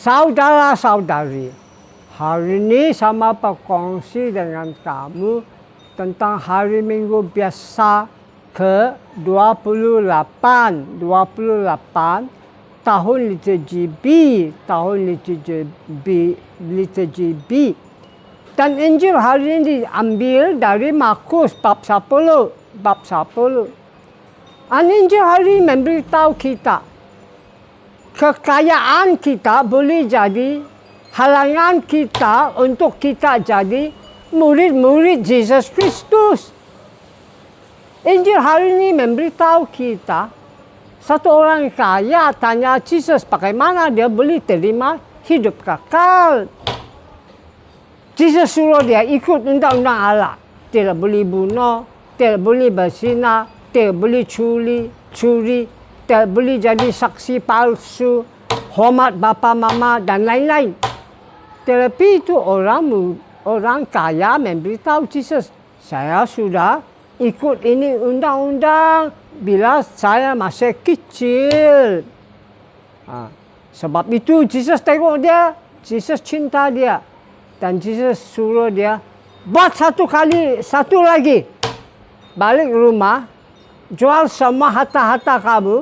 Saudara-saudari, hari ini sama berkongsi dengan kamu tentang hari Minggu biasa ke-28 tahun liturgi B, liturgi B. Dan Injil hari ini diambil dari Markus bab 10. Injil hari ini memberitahu kita kekayaan kita boleh jadi halangan kita untuk kita jadi murid-murid Yesus Kristus. Injil hari ini memberitahu kita satu orang kaya tanya Yesus bagaimana dia boleh terima hidup kekal. Yesus suruh dia ikut undang-undang Allah. Tidak boleh bunuh, tidak boleh berzina, tidak boleh curi, tidak boleh jadi saksi palsu, hormat bapa mama dan lain-lain. Tetapi itu orang kaya memberitahu Yesus, saya sudah ikut ini undang-undang bila saya masih kecil. Sebab itu Yesus tengok dia, Yesus cinta dia. Dan Yesus suruh dia buat satu lagi. Balik rumah, jual semua harta-harta kamu,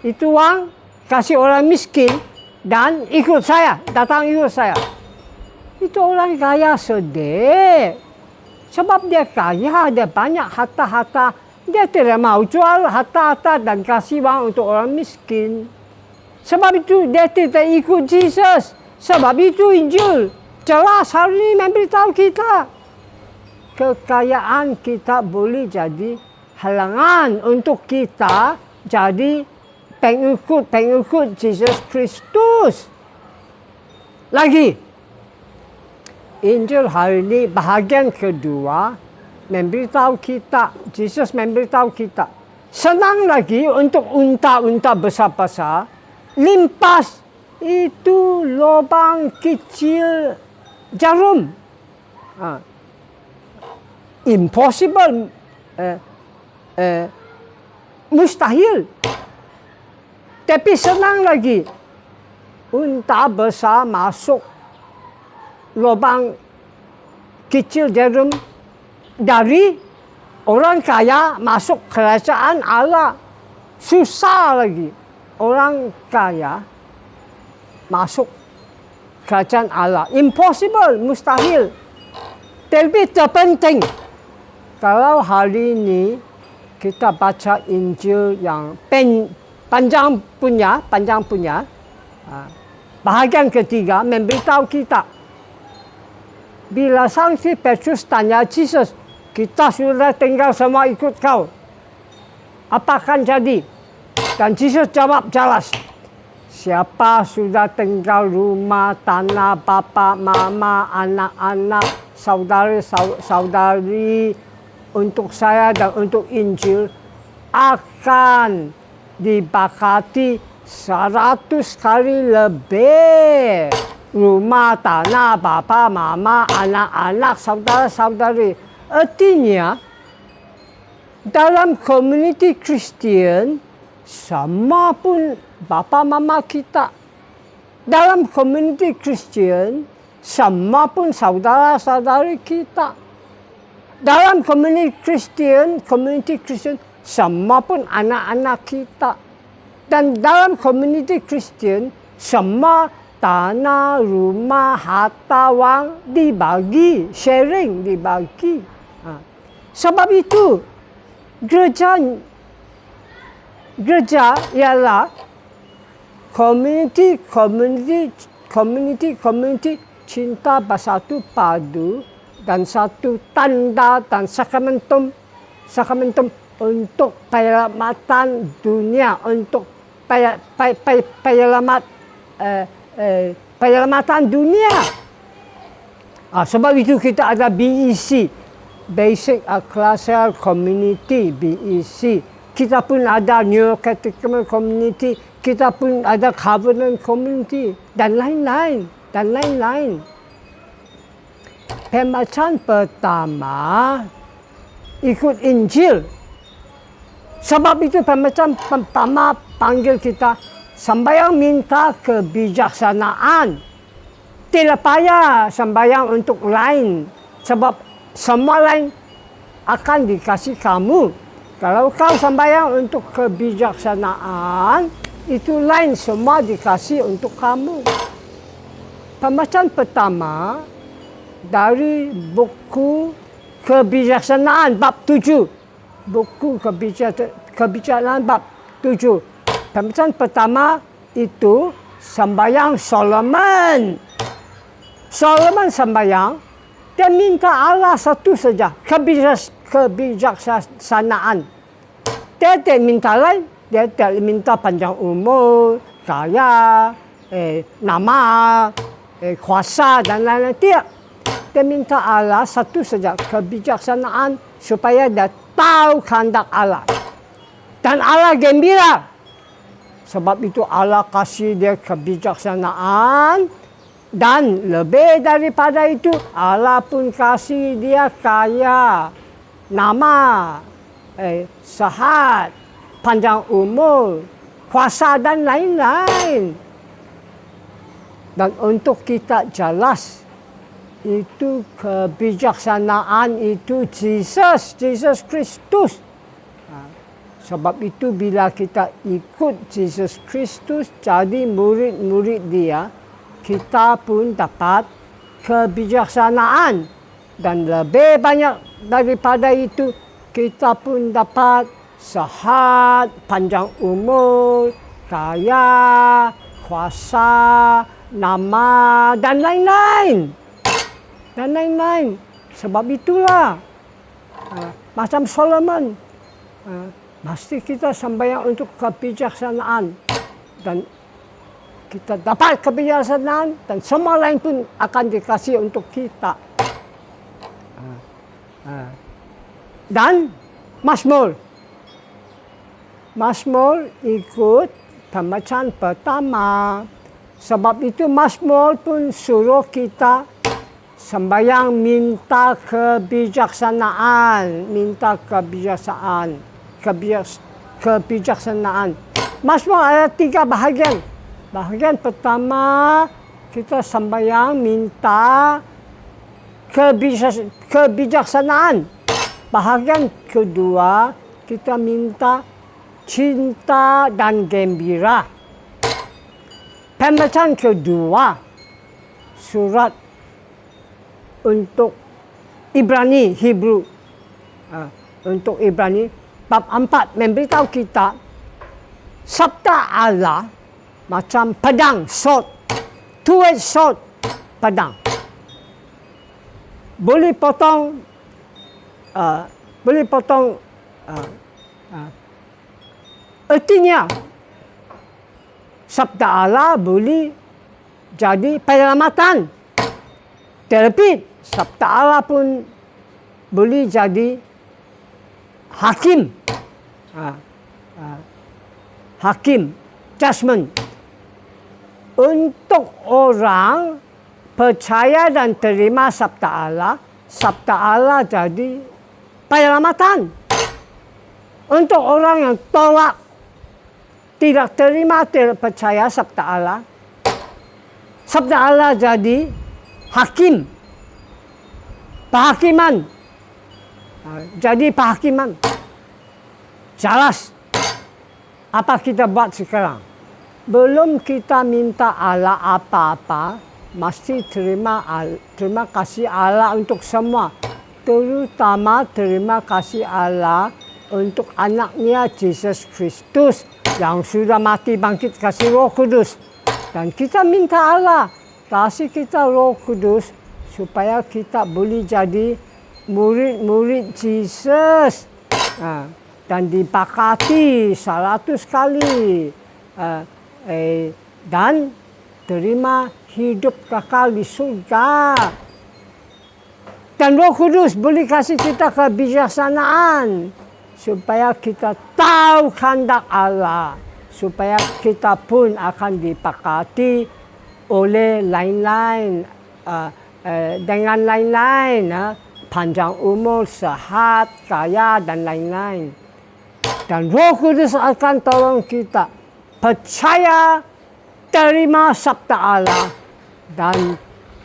itu uang kasih orang miskin dan ikut saya, datang ikut saya. Itu orang kaya sedih. Sebab dia kaya, dia banyak harta-harta. Dia tidak mau jual harta-harta dan kasih uang untuk orang miskin. Sebab itu dia tidak ikut Yesus. Sebab itu Injil jelas hari ini memberitahu kita. Kekayaan kita boleh jadi halangan untuk kita jadi pengikut Yesus Kristus. Lagi, Injil hari ini bahagian kedua memberitahu kita, Yesus memberitahu kita, senang lagi untuk unta-unta besar-besar limpas itu lubang kecil jarum. Impossible, mustahil. Tapi senang lagi unta besar masuk lubang kecil jarum dari orang kaya masuk kerajaan Allah. Susah lagi orang kaya masuk kerajaan Allah. Impossible, mustahil. Tapi terpenting, kalau hari ini kita baca Injil yang panjang punya, bahagian ketiga memberitahu kita. Bila Saksi Petrus tanya Yesus, kita sudah tinggal semua ikut kau, apa akan jadi? Dan Yesus jawab jelas, siapa sudah tinggal rumah, tanah, bapa, mama, anak-anak, saudari untuk saya dan untuk Injil akan diberkati 100 kali lebih. Rumah, tanah, bapa, mama, anak-anak, saudara-saudari. Artinya, dalam komuniti Kristian, sama pun bapa mama kita. Dalam komuniti Kristian, sama pun saudara-saudari kita. Dalam komuniti Kristian, sama pun anak-anak kita. Dan dalam komuniti Kristian, semua tanah, rumah, harta, wang dibagi, sharing dibagi. Sebab itu, gereja ialah komuniti cinta bersatu padu dan satu tanda dan sakramentum untuk penyelamatan dunia, untuk penyelamatan dunia. Sebab itu kita ada BEC, Basic Ecclesial Community, BEC. Kita pun ada New Catechism Community, kita pun ada Covenant Community, dan lain-lain. Pembacaan pertama ikut Injil. Sebab itu pembacaan pertama panggil kita Sembahyang minta kebijaksanaan. Tidak payah sembahyang untuk lain. Sebab semua lain akan dikasih kamu. Kalau kau sembahyang untuk kebijaksanaan, itu lain semua dikasih untuk kamu. Pembacaan pertama dari buku Kebijaksanaan bab 7. Buku Kebijaksanaan bab 7. Pembacaan pertama itu sembahyang Solomon. Solomon sembahyang, dia minta Allah satu saja, kebijaksanaan. Dia tidak minta lain, dia tidak minta panjang umur, kaya, nama, kuasa dan lain-lain. Tidak. Dia minta Allah satu saja, kebijaksanaan supaya dia tahu kehendak Allah. Dan Allah gembira. Sebab itu Allah kasih dia kebijaksanaan. Dan lebih daripada itu, Allah pun kasih dia kaya, nama, sehat, panjang umur, kuasa dan lain-lain. Dan untuk kita jelas, itu kebijaksanaan itu Yesus Kristus. Sebab itu bila kita ikut Yesus Kristus jadi murid-murid dia, kita pun dapat kebijaksanaan. Dan lebih banyak daripada itu, kita pun dapat sehat, panjang umur, kaya, kuasa, nama dan lain-lain. Dan lain-lain. Sebab itulah macam Solomon, mesti kita sembahyang untuk kebijaksanaan. Dan kita dapat kebijaksanaan dan semua lain pun akan dikasih untuk kita. Dan Mazmur. Mazmur ikut pembacaan pertama. Sebab itu Mazmur pun suruh kita sembahyang minta kebijaksanaan. Minta kebijaksanaan. Mazmur ada 3 bahagian. Bahagian pertama, kita sembahyang minta kebijaksanaan. Bahagian kedua, kita minta cinta dan gembira. Pembacaan kedua, surat untuk Ibrani, Hebrew. Untuk Ibrani, bab 4 memberitahu kita, sabda Allah macam pedang, sword, two-edged sword, pedang. Boleh potong, artinya sabda Allah boleh jadi penyelamatan. Tetapi sabda Allah pun boleh jadi hakim. Hakim, judgment. Untuk orang percaya dan terima sabda Allah jadi penyelamatan. Untuk orang yang tolak, tidak terima, tidak percaya sabda Allah jadi hakim, penghakiman. Jadi penghakiman. Jelas apa kita buat sekarang. Belum kita minta Allah apa-apa, mesti terima kasih Allah untuk semua. Terutama terima kasih Allah untuk anaknya Yesus Kristus yang sudah mati bangkit kasih Roh Kudus. Dan kita minta Allah kasih kita Roh Kudus supaya kita boleh jadi murid-murid Yesus. Dan dibakati 100 kali. Dan terima hidup kekal di surga. Dan Roh Kudus boleh kasih kita kebijaksanaan supaya kita tahu kehendak Allah, supaya kita pun akan dibakati oleh lain-lain, dengan lain-lain, panjang umur, sehat, kaya dan lain-lain. Dan Roh Kudus akan tolong kita percaya, terima sabda Allah, dan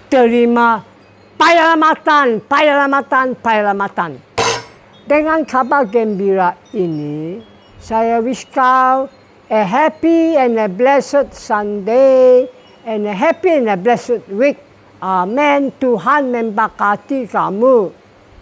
terima penyelamatan. Dengan kabar gembira ini, saya wish kau a happy and a blessed Sunday and a happy and a blessed week. Amen. Tuhan memberkati kamu.